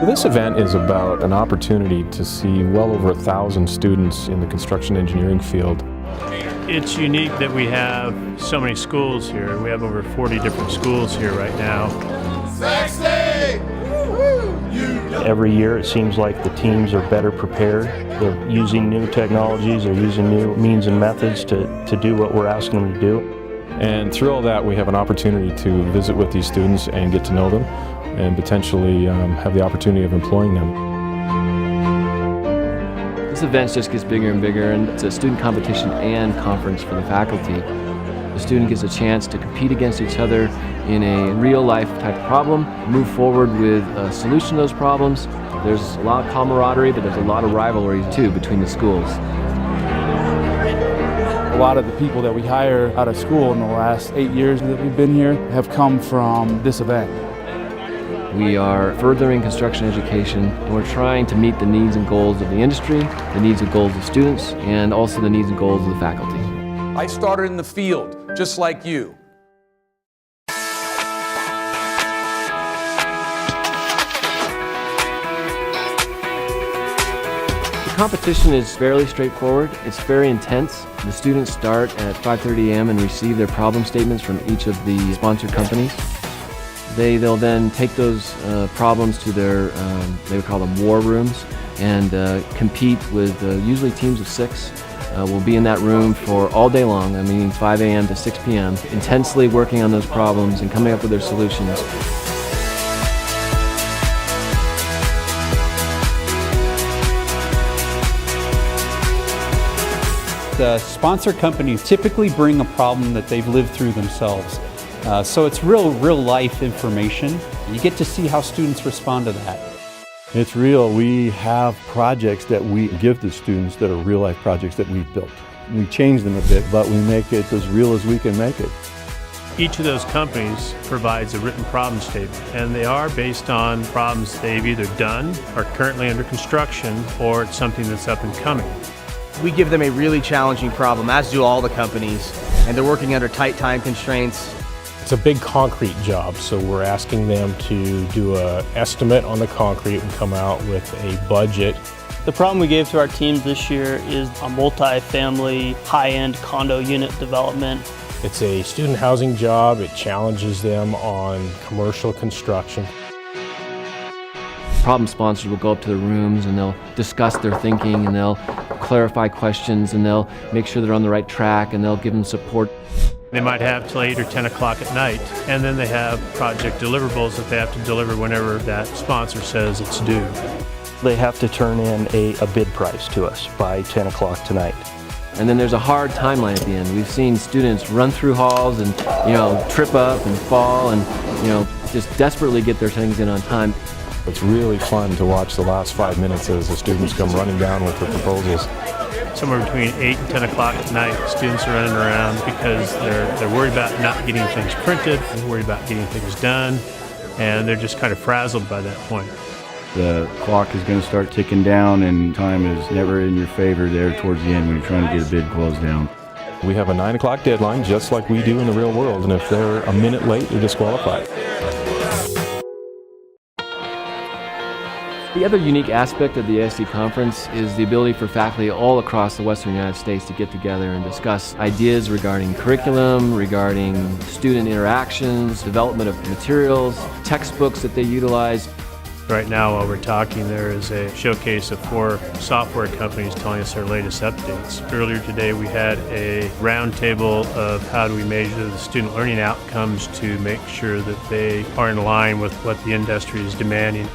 This event is about an opportunity to see well over 1,000 students in the construction engineering field. It's unique that we have so many schools here. We have over 40 different schools here right now. Every year it seems like the teams are better prepared. They're using new technologies, they're using new means and methods to do what we're asking them to do. And through all that, we have an opportunity to visit with these students and get to know them and potentially have the opportunity of employing them. This event just gets bigger and bigger, and it's a student competition and conference for the faculty. The student gets a chance to compete against each other in a real-life type of problem, move forward with a solution to those problems. There's a lot of camaraderie, but there's a lot of rivalry too between the schools. A lot of the people that we hire out of school in the last 8 years that we've been here have come from this event. We are furthering construction education, and we're trying to meet the needs and goals of the industry, the needs and goals of students, and also the needs and goals of the faculty. I started in the field, just like you. The competition is fairly straightforward. It's very intense. The students start at 5:30 a.m. and receive their problem statements from each of the sponsored companies. They'll then take those problems to their, they would call them war rooms, and compete with usually teams of 6. We'll be in that room for all day long, I mean 5 a.m. to 6 p.m., intensely working on those problems and coming up with their solutions. The sponsor companies typically bring a problem that they've lived through themselves. So it's real life information. You get to see how students respond to that. It's real. We have projects that we give to students that are real life projects that we've built. We change them a bit, but we make it as real as we can make it. Each of those companies provides a written problem statement, and they are based on problems they've either done, are currently under construction, or it's something that's up and coming. We give them a really challenging problem, as do all the companies, and they're working under tight time constraints. It's a big concrete job, so we're asking them to do an estimate on the concrete and come out with a budget. The problem we gave to our teams this year is a multi-family, high-end condo unit development. It's a student housing job. It challenges them on commercial construction. Problem sponsors will go up to the rooms and they'll discuss their thinking and they'll clarify questions and they'll make sure they're on the right track and they'll give them support. They might have till 8 or 10 o'clock at night, and then they have project deliverables that they have to deliver whenever that sponsor says it's due. They have to turn in a bid price to us by 10 o'clock tonight. And then there's a hard timeline at the end. We've seen students run through halls and, trip up and fall and, just desperately get their things in on time. It's really fun to watch the last 5 minutes as the students come running down with their proposals. Somewhere between 8 and 10 o'clock at night, students are running around because they're worried about not getting things printed, they're worried about getting things done, and they're just kind of frazzled by that point. The clock is going to start ticking down, and time is never in your favor there towards the end when you're trying to get a bid closed down. We have a 9 o'clock deadline, just like we do in the real world, and if they're a minute late, they're disqualified. The other unique aspect of the ASC conference is the ability for faculty all across the Western United States to get together and discuss ideas regarding curriculum, regarding student interactions, development of materials, textbooks that they utilize. Right now, while we're talking, there is a showcase of 4 software companies telling us their latest updates. Earlier today, we had a roundtable of how do we measure the student learning outcomes to make sure that they are in line with what the industry is demanding.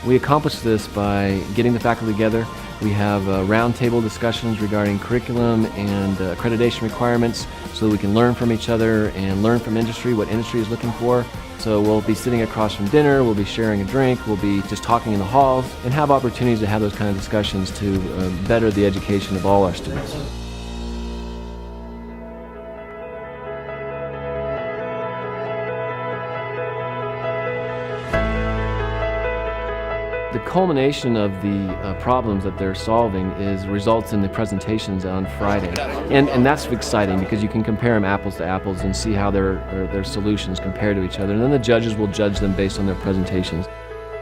We accomplish this by getting the faculty together. We have roundtable discussions regarding curriculum and accreditation requirements so that we can learn from each other and learn from industry, what industry is looking for. So we'll be sitting across from dinner, we'll be sharing a drink, we'll be just talking in the halls and have opportunities to have those kind of discussions to better the education of all our students. The culmination of the problems that they're solving results in the presentations on Friday. And that's exciting because you can compare them apples to apples and see how their solutions compare to each other. And then the judges will judge them based on their presentations.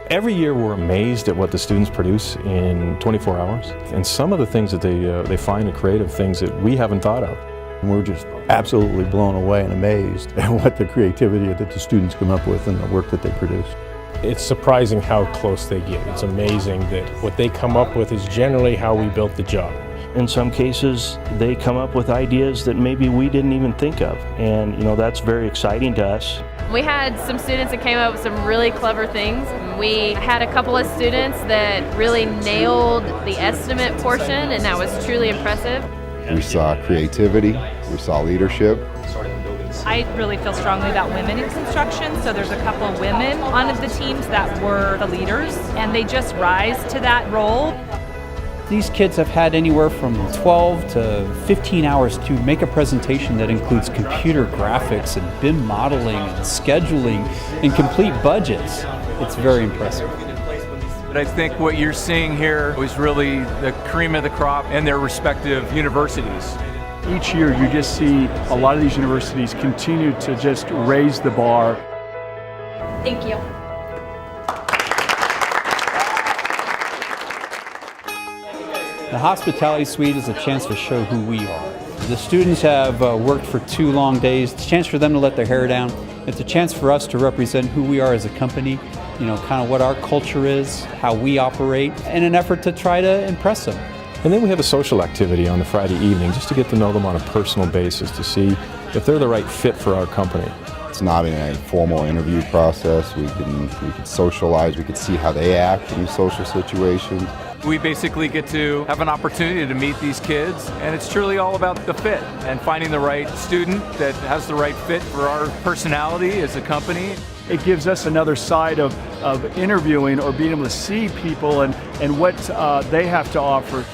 Every year we're amazed at what the students produce in 24 hours, and some of the things that they find are creative things that we haven't thought of. And we're just absolutely blown away and amazed at what the creativity that the students come up with and the work that they produce. It's surprising how close they get. It's amazing that what they come up with is generally how we built the job. In some cases, they come up with ideas that maybe we didn't even think of, and that's very exciting to us. We had some students that came up with some really clever things. We had a couple of students that really nailed the estimate portion, and that was truly impressive. We saw creativity, we saw leadership. I really feel strongly about women in construction, so there's a couple of women on the teams that were the leaders, and they just rise to that role. These kids have had anywhere from 12 to 15 hours to make a presentation that includes computer graphics and BIM modeling and scheduling and complete budgets. It's very impressive. But I think what you're seeing here was really the cream of the crop in their respective universities. Each year you just see a lot of these universities continue to just raise the bar. Thank you. The hospitality suite is a chance to show who we are. The students have worked for 2 long days. It's a chance for them to let their hair down. It's a chance for us to represent who we are as a company, kind of what our culture is, how we operate, in an effort to try to impress them. And then we have a social activity on the Friday evening just to get to know them on a personal basis to see if they're the right fit for our company. It's not in a formal interview process. We can socialize, we can see how they act in social situations. We basically get to have an opportunity to meet these kids, and it's truly all about the fit and finding the right student that has the right fit for our personality as a company. It gives us another side of interviewing or being able to see people and what they have to offer.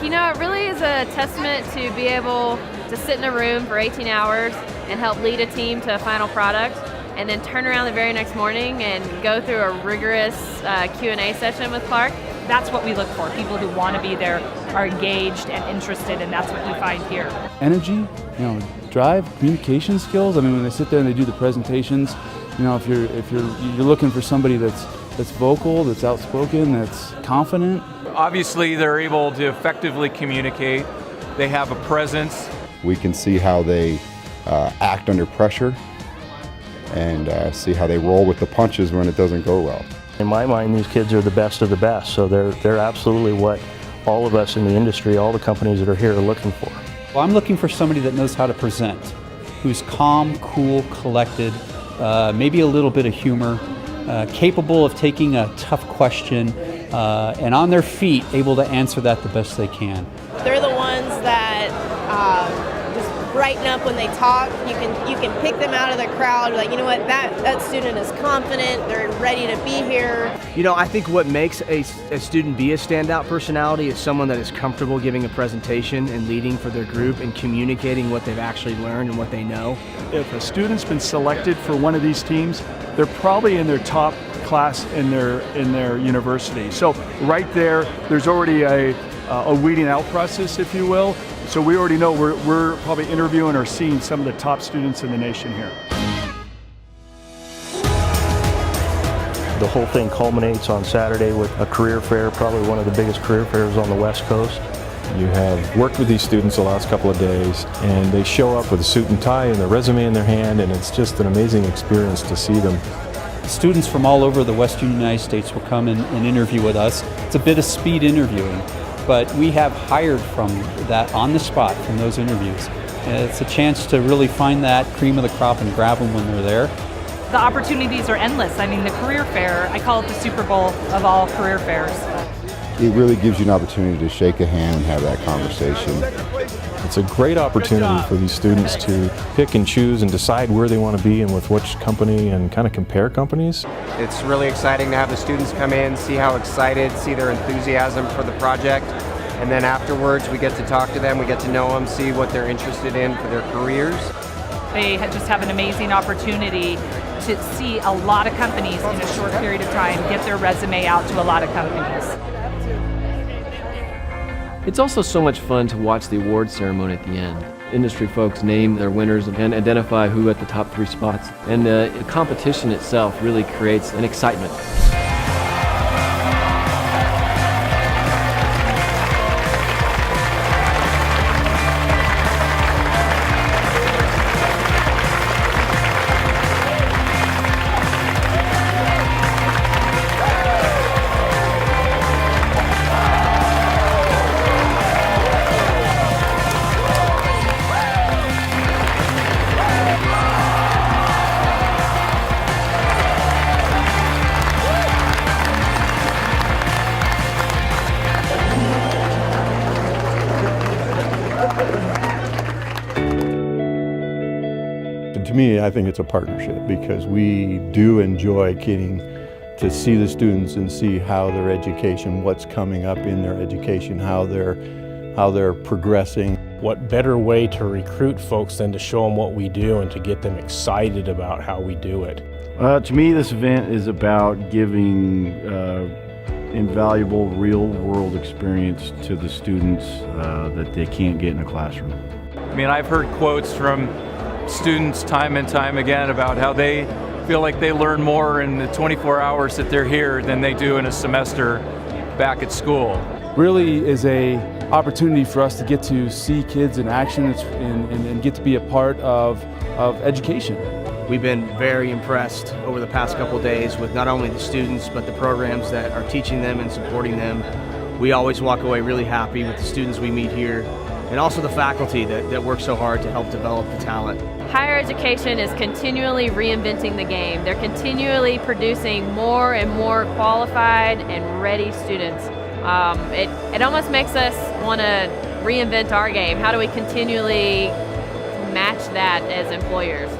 It really is a testament to be able to sit in a room for 18 hours and help lead a team to a final product, and then turn around the very next morning and go through a rigorous Q&A session with Clark. That's what we look for. People who want to be there are engaged and interested, and that's what you find here. Energy, drive, communication skills. I mean, when they sit there and they do the presentations, if you're looking for somebody that's vocal, that's outspoken, that's confident. Obviously, they're able to effectively communicate. They have a presence. We can see how they act under pressure and see how they roll with the punches when it doesn't go well. In my mind, these kids are the best of the best, so they're absolutely what all of us in the industry, all the companies that are here are looking for. Well, I'm looking for somebody that knows how to present, who's calm, cool, collected, maybe a little bit of humor, capable of taking a tough question, and on their feet, able to answer that the best they can. They're the ones that just brighten up when they talk. You can pick them out of the crowd. Like, what, that student is confident. They're ready to be here. I think what makes a student be a standout personality is someone that is comfortable giving a presentation and leading for their group and communicating what they've actually learned and what they know. If a student's been selected for one of these teams, they're probably in their top class in their university. So right there's already a weeding out process, if you will. So we already know we're probably interviewing or seeing some of the top students in the nation here. The whole thing culminates on Saturday with a career fair, probably one of the biggest career fairs on the West Coast. You have worked with these students the last couple of days, and they show up with a suit and tie and their resume in their hand, and it's just an amazing experience to see them. Students from all over the Western United States will come and interview with us. It's a bit of speed interviewing, but we have hired from that on the spot from those interviews. It's a chance to really find that cream of the crop and grab them when they're there. The opportunities are endless. I mean, the career fair, I call it the Super Bowl of all career fairs. It really gives you an opportunity to shake a hand and have that conversation. It's a great opportunity for these students to pick and choose and decide where they want to be and with which company, and kind of compare companies. It's really exciting to have the students come in, see how excited, see their enthusiasm for the project, and then afterwards we get to talk to them, we get to know them, see what they're interested in for their careers. They just have an amazing opportunity to see a lot of companies in a short period of time, get their resume out to a lot of companies. It's also so much fun to watch the award ceremony at the end. Industry folks name their winners and identify who at the top 3 spots. And the competition itself really creates an excitement. me, I think it's a partnership because we do enjoy getting to see the students and see how their education, what's coming up in their education, how they're progressing. What better way to recruit folks than to show them what we do and to get them excited about how we do it? To me, this event is about giving invaluable real-world experience to the students that they can't get in a classroom. I mean, I've heard quotes from students time and time again about how they feel like they learn more in the 24 hours that they're here than they do in a semester back at school. Really is a opportunity for us to get to see kids in action and get to be a part of education. We've been very impressed over the past couple of days with not only the students but the programs that are teaching them and supporting them. We always walk away really happy with the students we meet here and also the faculty that work so hard to help develop the talent. Higher education is continually reinventing the game. They're continually producing more and more qualified and ready students. It almost makes us want to reinvent our game. How do we continually match that as employers?